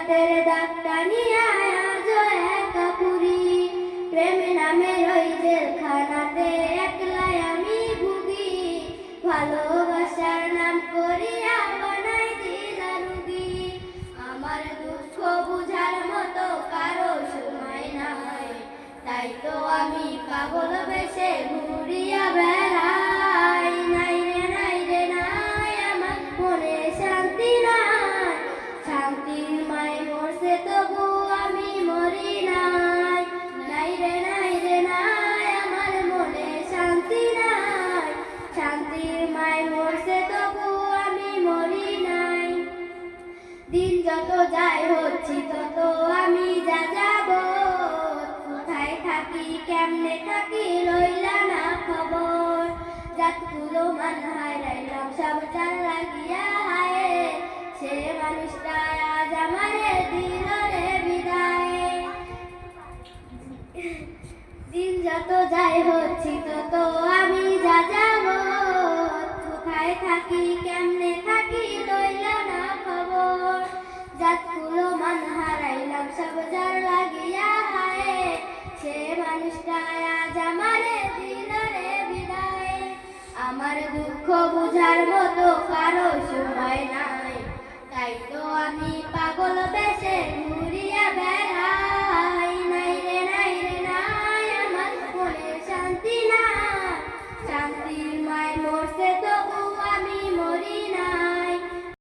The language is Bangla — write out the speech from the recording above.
রাতের ডাকটা নিয়ে আজও একা পুরি, প্রেম নামের ওই জেলখানাতে একলাই আমি ভুগি, ভালোবাসার নাম করিয়া বানাই দিলা রুগী। আমার দুঃখ বুঝার মতো কারো সময় নাই, তাই তো আমি পাগল বেশে ঘুরিয়া বেড়াই। নাই রে নাই রে নাই, আমার মনে শান্তি নাই, শান্তির মায় মরছে তবু আমি মরি নাই। নাই রে নাই রে নাই, আমার মনে শান্তি নাই, শান্তির মায় মরছে তবু আমি মরি নাই। দিন যত যায় হচ্ছি তত আমি যা যাব, কোথায় থাকি কেমনে থাকি লইলা না খবর। জাতগুলো মান হারাইলাম সব জান লাগিয়া হায়, সে মানুষটা আজ আমারে দিল রে বিদায়। দিন যত যায় হচ্ছি তত আমি যা যাব, কোথায় থাকি কেমনে থাকি লইলা না খবর। জাতগুলো মান হারাইলাম সব যার লাগিয়া হায়, সে মানুষটা আজ আমারে দিল রে বিদায়। আমার দুঃখ বুঝার মতো কারো সময়